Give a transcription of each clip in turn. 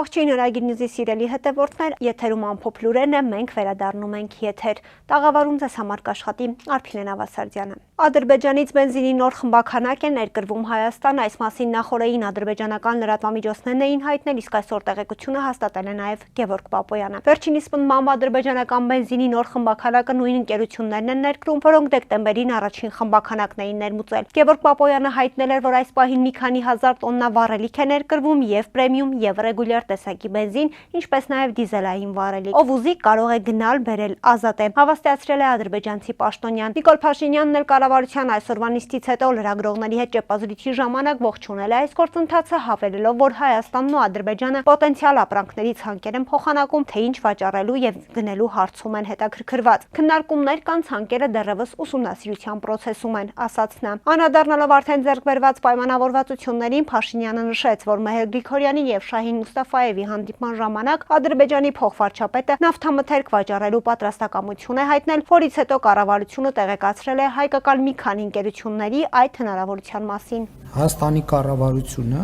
Ողջույն Հրագիր Նյուզի սիրելի հետևորդներ, եթերում ամփոփ լուրերն է, մենք վերադառնում ենք եթեր։ Տաղավարում ձեզ համար կաշխատի Արփինե Նավասարդյանը։ Ադրբեջանից բենզինի նոր խմբաքանակ է ներկրվում Հայաստան, այս մասին նախօրեին ադրբեջանական լրատվամիջոցներն էին հայտնել, իսկ այսօր տեղեկությունը հաստատել է նաև Գևորգ Պապոյանը։ Վերջինիս պնդմամբ ադրբեջանական բենզինի նոր խմբաքանակը նույն ընկերություններն են ներկրում, որոնք դեկտեմբերին առաջին խմբաքանակն էին ներմուծել։ Գևորգ Պապոյանը հայտնել էր, որ այս պահին մի քանի հազար տոննա վառելիք է ներկրվում եւ պրեմիում եւ ռեգուլյար տեսակի բենզին, ինչպես նաև դիզելային վառելիք։ Ով ուզի կարող է գնալ բերել ազատ է, հավաստիացրել է ադրբեջանցի պաշտոնյան։ Նիկոլ Փաշինյանն էլ կառավարության այսօրվա նիստից հետո լրագրողների հետ ճեպազրույցի ժամանակ ողջունել է այս գործընթացը, հավելելով, որ Հայաստանն ու Ադրբեջանը պոտենցիալ ապրանքների ցանկեր են փոխանակում, թե ինչ վաճառելու եւ գնելու հարցում են հետաքրքրված։ Քննարկումներ կան, ցանկերը դեռևս ուսումնասիրության process-ում են, ասաց նա։ Անդրադառնալով արդեն ձեռք բերված պայմանավորվածություններին, Փաշինյանը նշեց, որ Մեհեր Գրիգորյանի եւ Շահին Մուստաֆայևի հանդիպման ժամանակ Ադրբեջանի փոխվարչապետը նավթամթերք վաճառելու պատրաստակամություն է հայտնել, որից հետո կառավարությունը տեղեկացրել է հայկական մի քանի ընկերությունների այդ հնարավորության մասին։ Հայաստանի կառավարությունը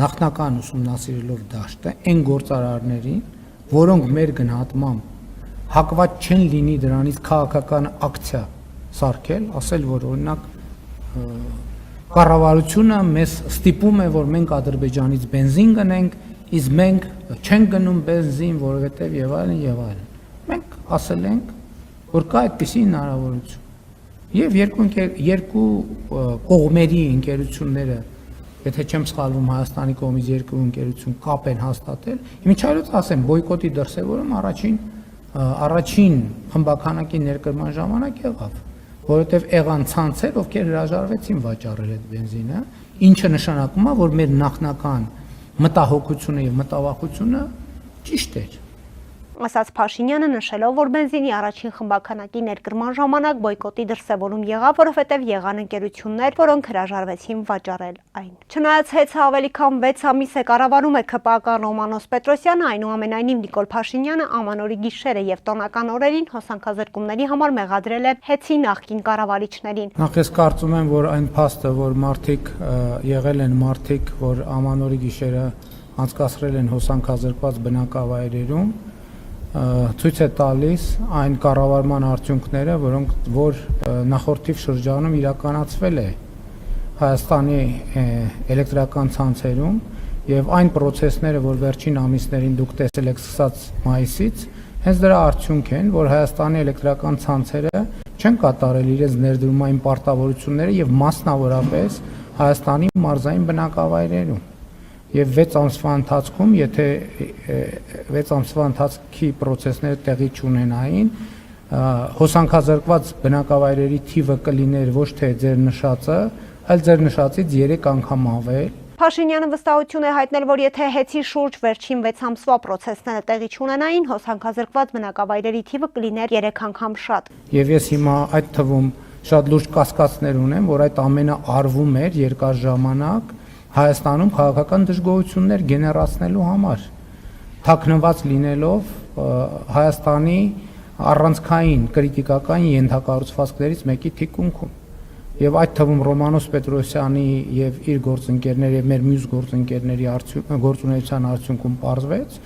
նախնական ուսումնասիրելով դաշտը այն գործարարներին, որոնք մեր գնահատմամբ հակված չեն լինի դրանից քաղաքական ակցիա սարքել, ասել, որ օրինակ կառավարությունը մեզ ստիպում է, որ մենք Ադրբեջանից բենզին գնենք, իսկ մենք չենք գնում բենզին, որովհետև եւ այլն եւ այլն։ Մենք ասել ենք, որ կա այդպիսի հնարավորություն։ Եվ երկու կողմերի ընկերությունները, եթե չեմ սխալվում, Հայաստանի կողմից երկու ընկերություն կապ են հաստատել։ Իմիջիայլոց ասեմ, բոյկոտի դրսևորում առաջին խմբականակի ներկրման ժամանակ եղավ, որովհետև եղան ցանցեր, ովքեր հրաժարվեցին վաճառել այդ բենզինը, ինչը նշանակում է, որ մեր նախնական մտահոգությունը եւ մտավախությունը ճիշտ էր։ Ասաց Փաշինյանը, նշելով, որ բենզինի առաջին խմբականակի ներկրման ժամանակ բոյկոտի դրսևորում եղավ, որովհետև եղան ընկերություններ, որոնք հրաժարվեցին վաճառել այն։ Չնայած հեծը ավելի քան 6 ամիս է կառավարում է ԿՊԱ-կան Ռոմանոս Պետրոսյանը, այնուամենայնիվ Նիկոլ Փաշինյանը ամանորի գիշերը եւ տոնական օրերին հոսանքազրկումների համար մեղադրել է հեծի նախկին կառավարիչներին։ Նախ ես կարծում եմ, որ այն փաստը, որ մարդիկ եղել են մարդիկ, որ ամանորի գիշերը անցկացրել են հոսանքազրկված բնակավայրերում, ցույց է տալիս այն կառավարման արդյունքները, որ նախորդիվ շրջանում իրականացվել է Հայաստանի էլեկտրական ցանցերում եւ այն process-ները, որ վերջին ամիսներին դուք տեսել եք սկսած մայիսից, հենց դրա արդյունք են, որ Հայաստանի էլեկտրական ցանցերը չեն կատարել իրենց ներդրումային պարտավորությունները եւ մասնավորապես Հայաստանի մարզային բնակավայրերում։ Եվ 6 ամսվա ընթացքում, եթե 6 ամսվա ընթացքի process-ները տեղի չունենային, հոսանքազրկված բնակավայրերի թիվը կլիներ ոչ թե ձեր նշածը, այլ ձեր նշածից 3 անգամ ավել։ Փաշինյանը վստահություն է հայտնել, որ եթե հեծի շուրջ վերջին 6 ամսվա process-ները տեղի չունենային, հոսանքազրկված բնակավայրերի թիվը կլիներ 3 անգամ շատ։ Եվ ես հիմա այդ թվում շատ լուրջ կասկածներ ունեմ, որ այդ ամենը արվում էր երկար ժամանակ Հայաստանում քաղաքական դժգոհություններ գեներացնելու համար, թաքնված լինելով Հայաստանի առանցքային կրիտիկական ենթակառուցվածքներից մեկի թիկունքում։ Եվ այդ թվում Ռոմանոս Պետրոսյանի եւ իր գործընկերների եւ մեր մյուս գործընկերների գործունեության արդյունքում պարզվեց,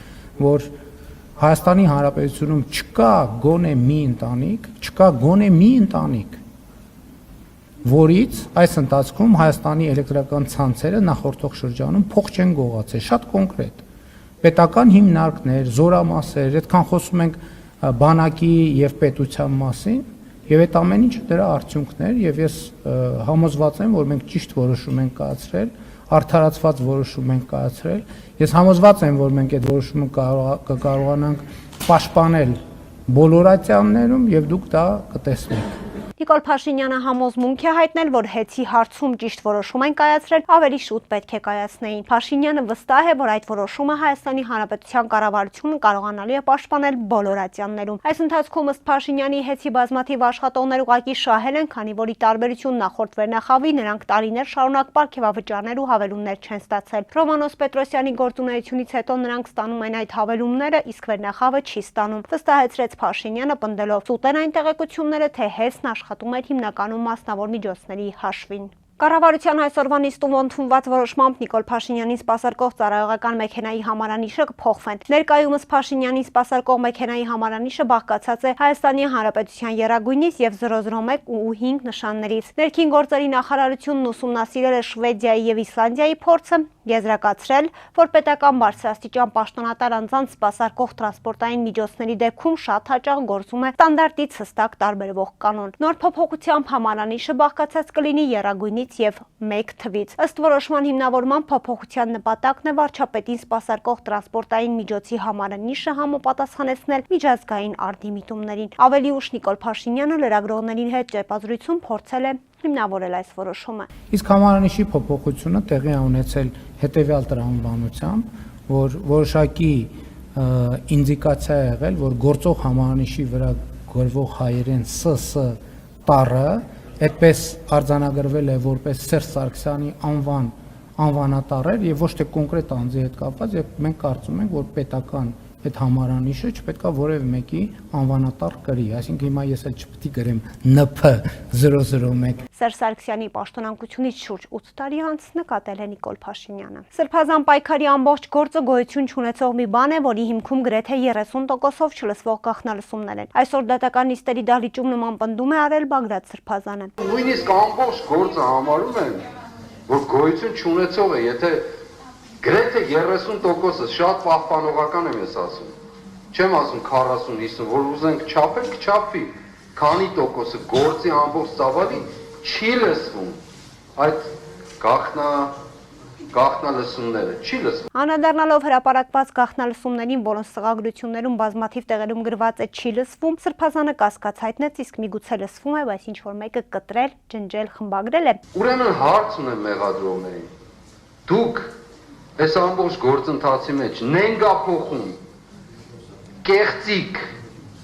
որ Հայաստանի Հանրապետությունում չկա գոնե մի ընտանիք, որից այս ընթացքում Հայաստանի էլեկտրական ցանցերը նախորդող շրջանում փող չեն գողացել, շատ կոնկրետ։ Պետական հիմնարկներ, զորամասեր, այդքան խոսում ենք բանակի եւ պետության մասին, եւ այդ ամեն ինչը դրա արդյունքներ, եւ ես համոզված եմ, որ մենք ճիշտ որոշում ենք կայացրել, արդարացված որոշում ենք կայացրել։ Ես համոզված եմ, որ մենք այդ որոշումը կկարողանանք պաշտպանել բոլոր ատյաններում եւ դուք դա կտեսնեք։ Նիկոլ Փաշինյանը համոզմունք է հայտնել, որ հեծի հարցում ճիշտ որոշում են կայացրել, ավելի շուտ պետք է կայացնեին։ Փաշինյանը վստահ է, որ այդ որոշումը Հայաստանի Հանրապետության կառավարությունը կարողանալու է պաշտպանել բոլոր ատյաններում։ Այս ընթացքում ըստ Փաշինյանի հեծի բազմաթիվ աշխատողներ ուղղակի շահել են, քանի որ ի տարբերություն նախորդ վերնախավի նրանք տարիներ շարունակ պարգևավճարներ ու հավելումներ չեն ստացել։ Ռոմանոս Պետրոսյանի գործունեությունից հետո նրանք ստանում են այդ հավելումները, իսկ վերնախավը չի ստանում։ Վստահեցրեց Փաշինյանը, պնդելով՝ սուտ են այն տեղեկությունները, թե հեսն աշխատում էր հիմնականում մասնավոր միջոցների հաշվին։ Կառավարության այսօրվա նիստում ընդունված որոշմամբ Նիկոլ Փաշինյանին սպասարկող ծառայողական մեքենայի համարանիշը կփոխվեն։ Ներկայումս Փաշինյանին սպասարկող մեքենայի համարանիշը բաղկացած է Հայաստանի Հանրապետության եռագույնից եւ 001 ու 5 նշաններից։ Ներքին գործերի նախարարությունն ուսումնասիրել է Շվեդիայի եւ Իսլանդիայի փորձը, եզրակացրել, որ պետական բարձրաստիճան պաշտոնատար անձանց սպասարկող տրանսպորտային միջոցների դեպքում շատ հաճախ գործում է ստանդարտից հստակ տարբերվող կանոն։ Նոր փոփոխությամբ համարանիշը բաղկացած կլինի եռագույնից եւ 1 թվից։ Ըստ որոշման հիմնավորման փոփոխության նպատակն է վարչապետին սպասարկող տրանսպորտային միջոցի համարանիշը համապատասխանեցնել միջազգային արդիմիտումներին։ Ավելի ուշ Նիկոլ Փաշինյանը լրագրողների հետ ճեպազրույցում փորձել է հիմնավորել այս որոշումը։ Իսկ համարանիշի փոփոխությունը տեղի է ունեցել հետևյալ տրամաբանությամբ, որ որոշակի ինդիկացիա է եղել, որ գործող համարանիշի վրա գրվող հայերեն ՍՍ տառը այդպես արձանագրվել է որպես Սերժ Սարգսյանի անվանատառեր եւ ոչ թե կոնկրետ անձի հետ կապված, եւ մենք կարծում ենք, որ պետական այդ համարանիշը չպետքա որևէ մեկի անվանատառ կրի, այսինքն հիմա ես էլ չպետք է գրեմ NP001։ Սերժ Սարգսյանի պաշտոնանկությունից շուրջ 8 տարի անց նկատել է Նիկոլ Փաշինյանը։ Սրբազան պայքարի ամբողջ գործը գոյություն չունեցող մի բան է, որի հիմքում գրեթե 30%-ով չլսվող գաղտնալսումներ են։ Այսօր դատական նիստերի դահլիճում նման պնդում է արել Բագրատ Սրբազանը։ Նույնիսկ ամբողջ գործը համարում են, որ գոյություն չունեցող է, եթե գրեթե 30%-ը շատ պահպանողական եմ ես ասում։ Չեմ ասում 40-50, որ ուզենք չափել, կչափվի։ Քանի տոկոսը գործի ամբողջ ծավալի չի լսվում։ Այդ գաղտնալսումները չի լսվում։ Անդրադառնալով հրապարակված գաղտնալսումներին, որոնց սղագրություններում բազմաթիվ տեղերում գրված է չի լսվում, Սրբազանը կասկած հայտնեց, իսկ միգուցե լսվում է, բայց ինչ որ մեկը կտրել, ջնջել, խմբագրել է։ Ուրեմն հարց ունեմ մեղադրողներին։ Դուք այս ամբողջ գործընթացի մեջ նենգափոխում, կեղծիք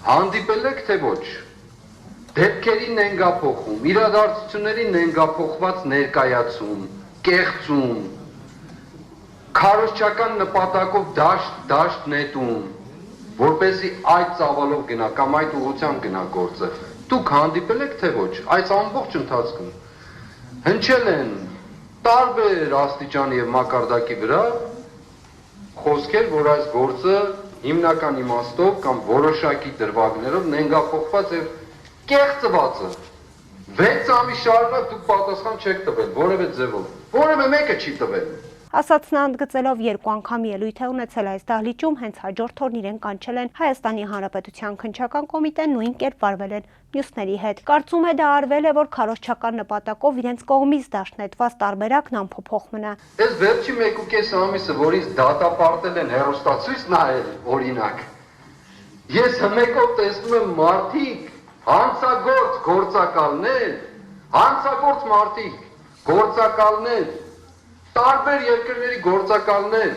հանդիպել եք թե ոչ, դեպքերի նենգափոխում, իրադարձությունների նենգափոխված ներկայացում, կեղծում, քարոզչական նպատակով դաշտ նետում, որպեսզի այդ ծավալով գնա կամ այդ ուղղությամբ գնա գործը, դուք հանդիպել եք թե ոչ, այս ամբողջ ընթացքում հնչել են տարբեր աստիճանի եւ մակարդակի վրա խոսքեր, որ այս գործը հիմնական իմաստով կամ որոշակի դրվագներով նենգափոխված եւ կեղծված է։ 6 ամիս շարունակ դուք պատասխան չեք տվել որևէ ձևով, որևէ մեկը չի տվել։ Ասացն ընդգծելով 2 անգամ ելույթ է ունեցել այս դահլիճում, հենց հաջորդ օրն իրեն կանչել են Հայաստանի Հանրապետության քննչական կոմիտեն, նույն կերպ վարվել են մյուսների հետ։ Կարծում է դա արվել է, որ քարոզչական նպատակով իրենց կողմից դաշնետված տարբերակն անփոփոխ մնա։ Այս վերջի 1.5 ամիսը, որ ինձ դատապարտել են հեռուստացույց նայել, օրինակ, ես հմեկով տեսնում եմ մարդիկ, հանցագործ գործակալներ, հանցագործ մարդիկ, գործակալներ, տարբեր երկրների գործակալներ,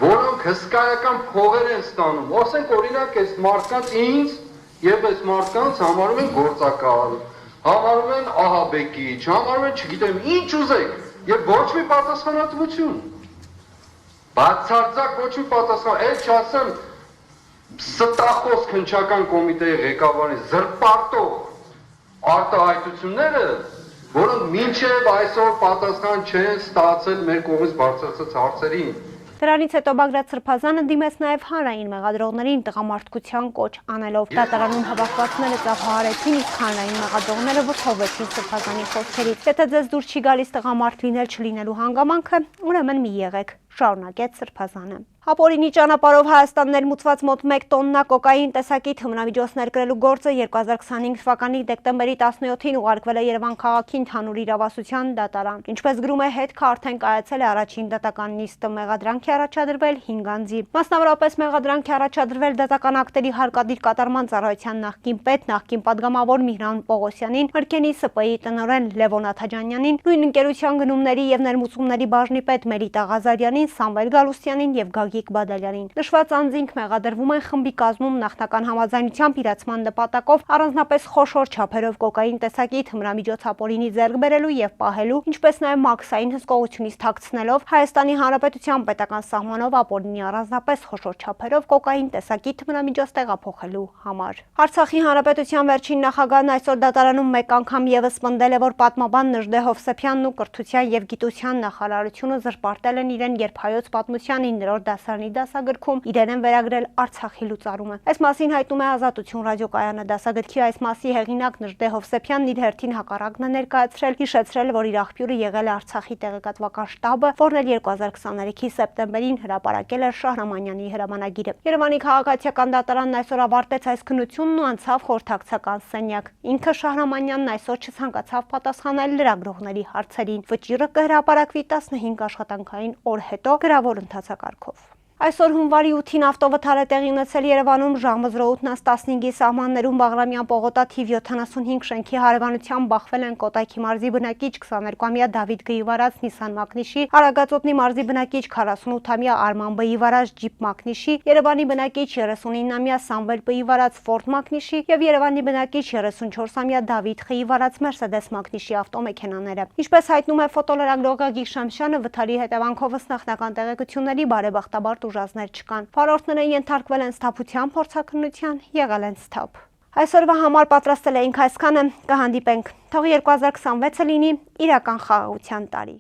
որոնք հսկայական փողեր են ստանում, ասենք օրինակ այս մարդկանց ինձ եւ այս մարդկանց համարում են գործակալ, համարում են ահաբեկիչ, համարում են չգիտեմ ինչ ուզեք եւ ոչ մի պատասխանատվություն։ Բացարձակ ոչ մի պատասխան, այլ չասեմ ստախոս քննչական կոմիտեի ղեկավարի զրպարտող արտահայտությունները, որոնք մինչև այսօր պատասխան չեն ստացել մեր կողմից բարձրացած հարցերին։ Դրանից հետո Բագրատ Սրբազանը դիմեց նաև հանրային մեղադրողներին տղամարդկության կոչ անելով։ Դատարանում հավաքվածները ծափահարեցին, իսկ հանրային մեղադրողները վրդովվեցին Սրբազանի խոսքերից։ Եթե ձեզ դուր չի գալիս տղամարդ լինել չլինելու հանգամանքը, ուրեմն մի եղեք, շարունակեց Սրբազանը։ Ապօրինի ճանապարհով Հայաստան ներմուծված մոտ 1 տոննա կոկային տեսակի թմրամիջոց ներկրելու գործը 2025 թվականի դեկտեմբերի 17-ին ուղարկվել է Երևան քաղաքի ընդհանուր իրավասության դատարան։ Ինչպես գրում է հետքը, արդեն կայացել է առաջին դատական նիստը, մեղադրանք է առաջադրվել 5 անձի։ Մասնավորապես մեղադրանք է առաջադրվել դատական ակտերի հարկադիր կատարման ծառայության նախկին պետ, նախկին падգամավոր Միհրան Պողոսյանին, Հրկենի ՍՊ-ի տնօրեն Լևոն Աթաջանյանին, նույն ընկերության գնումների եւ ներմուծումների բաժնի պետ Մերիտա Ղազարյանին, Սարգսյանին, Սամվել Գալուստյանին եւ Գագիկ Բադալյանին։ Նշված անձինք մեղադրվում են խմբի կազմում նախնական համաձայնությամբ իրացման նպատակով առանձնապես խոշոր չափերով կոկային տեսակի թմրամիջոց ապօրինի ձեռք բերելու եւ պահելու, ինչպես նաեւ մաքսային հսկողությունից թաքցնելով Հայաստանի Հանրապետության պետական սահմանով ապօրինի առանձնապես խոշոր չափերով կոկային տեսակի թմրամիջոց տեղափոխելու համար։ Արցախի Հանրապետության վերջին նախագահն այսօր դատարանում մեկ անգամ եւս պնդել է, որ պատմաբան Նժդե Հովսեփյանն ու կրթության եւ գիտության նախարարությունը զրպարտել են իրեն, երբ հայոց պատմության 9-րդ դասարանի դասագրքում իրեն են վերագրել Արցախի լուծարումը։ Այս մասին հայտնում է Ազատություն ռադիոկայանը։ Դասագրքի այս մասի հեղինակ Նժդե Հովսեփյանն իր հերթին հակառակն է ներկայացրել, հիշեցրել, որ իր աղբյուրը եղել է Արցախի տեղեկատվական շտաբը, որն էլ 2023-ի սեպտեմբերին հրապարակել էր Շահրամանյանի հրամանագիրը։ Երևանի քաղաքացիական դատարանն այսօր ավարտեց այս քննությունն ու անցավ խորհրդակցական սենյակ։ Ինքը Շահրամանյանն այսօր չցանկացավ պատասխանել լրագրողների հարցերին։ Վճիռը կհրապարակվի 15 աշխատանքային օր հետո գրավոր ընթացակարգով։ Այսօր հունվարի 8-ին ավտովթար է տեղի ունեցել Երևանում ժամը 08:15-ի սահմաններում Բաղրամյան պողոտա թիվ 75 շենքի հարևանությամբ բախվել են Կոտայքի մարզի բնակիչ 22-ամյա Դավիթ Գ. վարած Նիսան Մակնիշի, Արագածոտնի մարզի բնակիչ 48-ամյա Արման Բ. վարած Ջիփ Մակնիշի, Երևանի բնակիչ 39-ամյա Սամվել Բ. վարած Ֆորդ Մակնիշի եւ Երևանի բնակիչ 34-ամյա Դավիթ Խ. վարած Մերսեդես Մակնիշի ավտոմեքենաները։ Ինչպես հայտնում է ֆոտոլրագրող Գագիկ Շամշյանը, վթարի հետևանքով նախնական տեղեկությունների բարեբախտաբար ուժազներ չկան։ Վարորդները ենթարկվել են սթափության փորձաքննության, եղել են սթափ։ Այսօրվա համար պատրաստել էինք այսքանը, կհանդիպենք։ Թող 2026-ը լինի իրական խաղաղության տարի։